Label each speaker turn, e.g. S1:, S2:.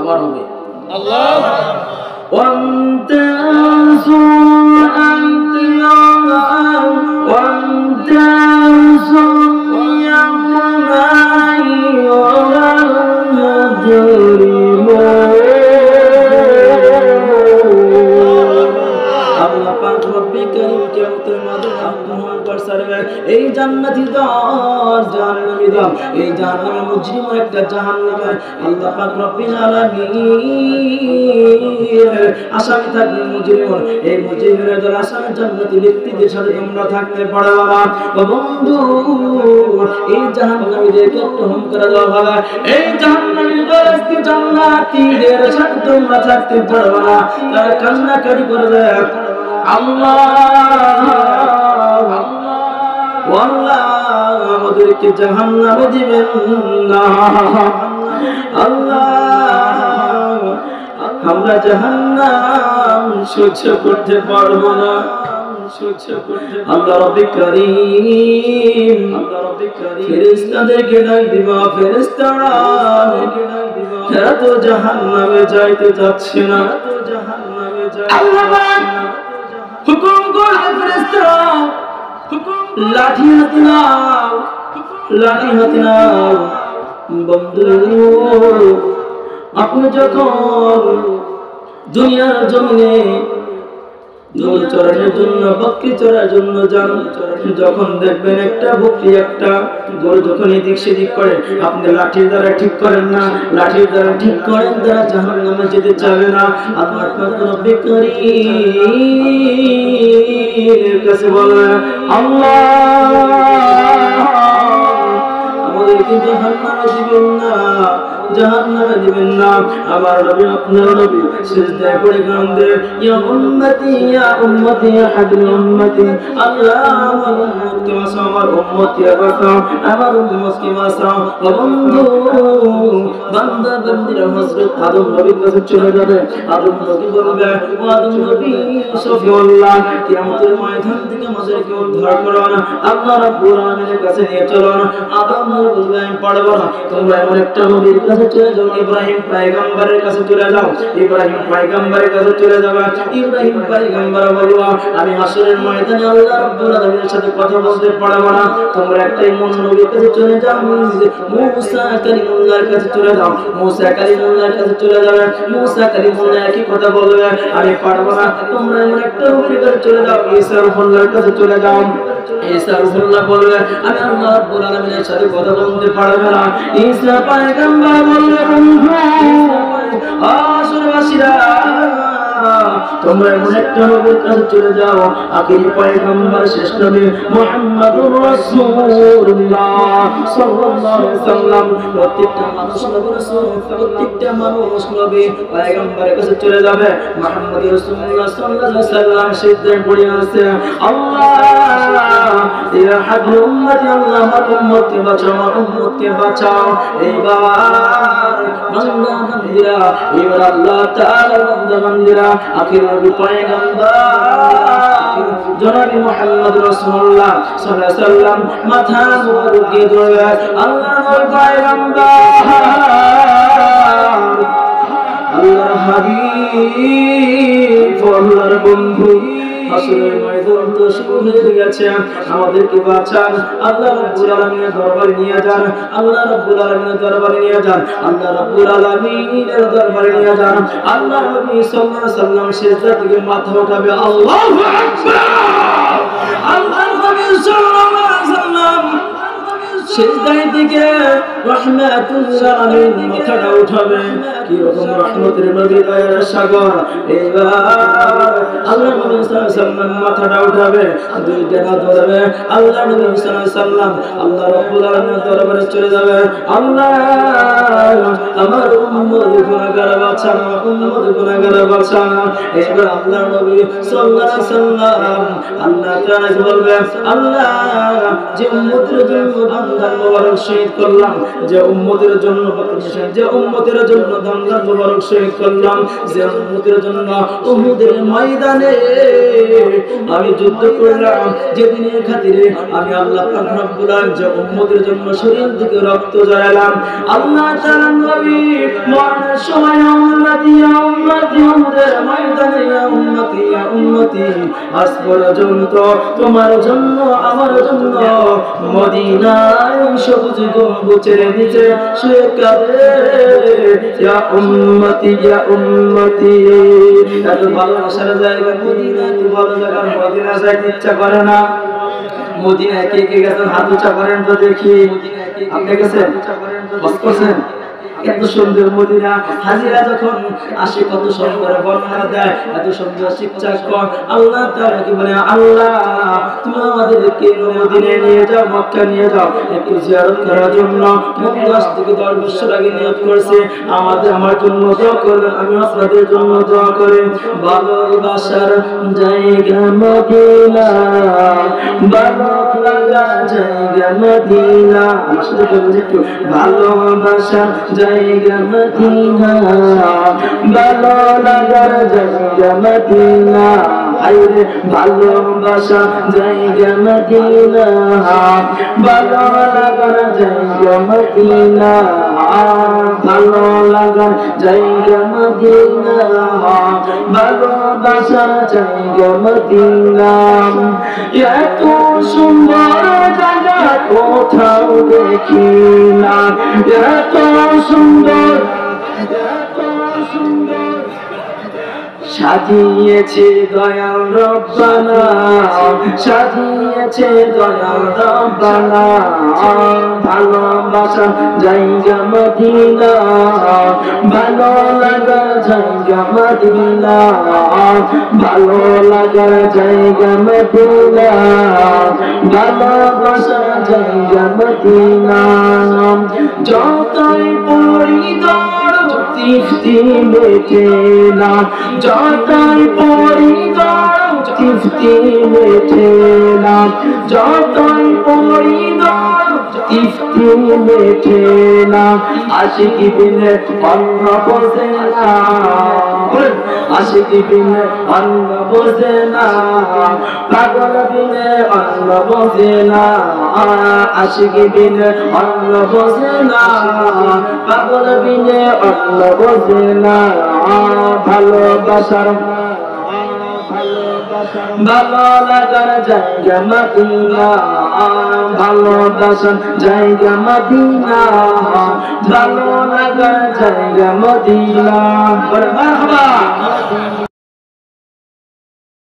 S1: আবার হবে
S2: আল্লাহ
S1: এই জান্নাতি দর জাহান্নামী দর এই জাহান্নামে মুজরিম একটা জাহান্নামে আল্লাহ পাক রব্বুল আলামিন আসামি থাকবে মুজরিম এই মুজরিমের দল আসামি জান্নাতি ব্যক্তিদের সাথে তোমরা থাকতে পারো বাবা ও বন্ধু এই জাহান্নামীদেরকে গ্রহণ করে দেওয়া হবে এই জাহান্নামীদের কি জান্নাতীদের সাথে তোমরা থাকতে পারো না তারা কান্নাকাটি করবে আল্লাহ আল্লাহ আমাদেরকে জাহান্নামে দিবেন না আল্লাহ আমরা জাহান্নাম সহ্য করতে পারবো না আল্লাহ রব্বুল কারীম ফেরেশতাদেরকে ডাক দিবা ফেরেশতারা এরা তো জাহান্নামে যাইতে যাচ্ছে না আল্লাহ হুকুম করে ফেরেশতারা লাঠি হাতে নাও লাঠি হাতে নাও বন্ধু আপনি যখন দুনিয়ার জমিনে দোল চড়ানোর জন্য বকরি চড়ার জন্য যান যখন দেখবেন একটা বকরি একটা গরু যখন এদিক সেদিক করে আপনি লাঠির দ্বারা ঠিক করেন না লাঠির দ্বারা ঠিক করেন তারা জাহান্নামে যেতে চাবে না আল্লাহ রব্বুল কারীমের কাছে বলে আল্লাহ আমাদেরকে জাহান্নামে দিবেন না জাহান্নামে দিবেন না আমার নবী আপনার নবী সিজদায় পড়ে কাঁদে ইয়া উম্মতি ইয়া হাবিল উম্মতি আল্লাহ আমার উম্মতকে বাঁচাও আমার উম্মতকে বাঁচাও আমার উম্মতকে বাঁচাও ও বন্ধু বান্দা বান্দিরা হযরত আদম নবীর কাছে চলে যাবে আদম নবী বলবে ও আদম নবী সফিউল্লাহ কিয়ামতের ময়দান থেকে আমাদেরকে উদ্ধার করো না আল্লাহ রাব্বুল আলামিনের কাছে নিয়ে চলো না আদম নবী বলবে আমি পারবো না তোমরা এমন একটা নবীর কাছে চলে যাও ইব্রাহিম পয়গম্বরের কাছে চলে যাও ইব্রাহিম পয়গম্বরের কাছে চলে যাও ইব্রাহিম পয়গম্বর বলবা আমি হাসরের ময়দানে আল্লাহ রাব্বুল আলামিনের সাথে কথা বলতে পারবো না তোমরা একটাই মন নবীর কাছে চলে যাও মুসা কালিমুল্লাহর কাছে চলে যাও মুসা কালিমুল্লাহর কাছে চলে যাবে মুসা কালিমুল্লাহ একই কথা বলবে আমি পারবো না তোমরা এমন একটা নবীর কাছে চলে যাও ঈসা রূহুল্লাহর কাছে চলে যাও ঈসা রূহুল্লাহ বলবে আমি আল্লাহ রাব্বুল আলামিনের সাথে কথা বলতে পারবো না ঈসা পয়গম্বর বলবে বন্ধু আসরবাসীরা তোমরা এমন একটা নবীর কাছে চলে যাও আখিরি পয়গম্বর শেষ নবী মুহাম্মদুর রাসূলুল্লাহ সাল্লাল্লাহু আলাইহি ওয়াসাল্লাম প্রত্যেকটা মানুষ নবী রাসূল প্রত্যেকটা মানুষ নবী পয়গম্বরের কাছে চলে যাবে মুহাম্মদুর রাসূলুল্লাহ সাল্লাল্লাহু আলাইহি ওয়াসাল্লাম সিজদায় পড়ে আছে আল্লাহ ইয়া হাবিল উম্মতি আল্লাহ আমার উম্মতকে বাঁচাও আমার উম্মতকে বাঁচাও এইবার বান্দা বান্দিরা এবার আল্লাহ তাআলা বান্দা বান্দিরা আখির নবী পয়গম্বর জনাবি মুহাম্মদ রাসূলুল্লাহ সাল্লাল্লাহু আলাইহি ওয়াসাল্লাম মাথা মুবারকে ধরে আল্লাহর পয়গম্বর আল্লাহর হাবিব আল্লাহর বন্ধু হাসরের ময়দান তো শুরু হয়ে গেছে আমাদেরকে বাঁচান আল্লাহ রাব্বুল আলামিনের দরবারে নিয়ে যান আল্লাহ রাব্বুল আলামিনের দরবারে নিয়ে যান আল্লাহ রাব্বুল আলামিনের দরবারে নিয়ে যান আল্লাহ নবী সাল্লাল্লাহু আলাইহি ওয়াসাল্লাম সিজদা থেকে মাথা উঠাবে আল্লাহু আকবার আল্লাহ নবী সাল্লাল্লাহু আলাইহি ওয়াসাল্লাম সিজদায় থেকে রাহমাতুল্লাহ আলাইহি মাথাটা উঠাবে কি রকম রহমতের নবী দয়ার সাগর এবার আল্লাহ নবী সাল্লাল্লাহু আলাইহি ওয়াসাল্লাম মাথাটা উঠাবে দুই ডানা ধরবে আল্লাহ নবী সাল্লাল্লাহু আলাইহি ওয়াসাল্লাম আল্লাহ রাব্বুল আলামিনের দরবারে চলে যাবে আল্লাহ আমার উম্মত গুনাহগার বাঁচান উম্মত গুনাহগার বাঁচান এবার আল্লাহ নবী সাল্লাল্লাহু আলাইহি ওয়াসাল্লাম আল্লাহ তাআলা বলবে আল্লাহ যে উম্মতের জন্য দান মোবারক শহীদ করলাম যে উম্মতের জন্য যে উম্মতের জন্য দান মোবারক শহীদ করলাম যে উম্মতের জন্য উহুদের ময়দানে আমি যুদ্ধ করলাম যেদিনের খাতিরে আমি আল্লাহ পাক রব্বুল আলামিন যে উম্মতের জন্য শরীর থেকে রক্ত ঝরালাম আল্লাহ তাআলা নবী মরণের সময় উম্মতি ইয়া উম্মতি আজ পর্যন্ত তোমার জন্য আমার জন্য মদিনায় সবুজ গম্বুজের নিচে সে কাঁদে ইয়া উম্মতি ইয়া উম্মতি। এত ভালোবাসার জায়গা মদিনা, এত ভালো জায়গা মদিনা যাইতে ইচ্ছা করে না? মদিনায় কে কে গেছেন হাত উঁচা করেন তো দেখি। আপনি গেছেন? বস করছেন? এত সুন্দর মদিনা। হাজিরা যখন আসে কত সুন্দর বর্ণনা দেয়, এত সুন্দর শিক্ষা কর। আল্লাহ তাআলা কি বলে, আল্লাহ তুমি আমাদেরকে মদিনায় নিয়ে যাও, মক্কা নিয়ে যাও একটু জিয়ারত করার জন্য। 10 থেকে 10 বছর আগে নিয়ত করেছে আমার জন্য দোয়া করবেন, আমি আপনাদের জন্য দোয়া করি। ভালোবাসার জায়গা মদিনা, ভালো লাগা জায়গা মদিনা। আমার সাথে বলুন একটু, ভালোবাসা জায়গা মদিনা, ভালো লাগার জায়গা মদিনা। আইরে ভালোবাসা জায়গা মদিনা, ভালো লাগার জায়গা মদিনা, ভালো লাগার জায়গা মদিনা, ভালোবাসার জায়গা মদিনা। এত সুন্দর জায়গা কোথাও দেখি না, এত সুন্দর, এত সুন্দর সাজিয়েছে দয়াল রব্বানা, সাজিয়েছে দয়াল রব্বানা। ভালোবাসা জায়গা মদিনা, ভালো লাগার জায়গা মদিনা, ভালো লাগার জায়গা মদিনা, ভালোবাসা জায়গা মদিনা। যতই পরিদর তৃপ্তি মেটে না, যতই পরিদর তৃপ্তি মেটে না, যতই পরিদর তৃপ্তি মেটে না। আশিকি বিনে অন্ন বসে না, আশিকি বিনে অন্ন বসে না, পাগল বিনে অন্ন বসে না, আশিকি বিনে অন্ন বসে না, পাগল বিনে অন্ন বসে না। ভালোবাসার, ভালো লাগার জায়গা মদিনা, ভালোবাসার জায়গা মদিনা, ভালো লাগার জায়গা মদিনা। মারহাবা।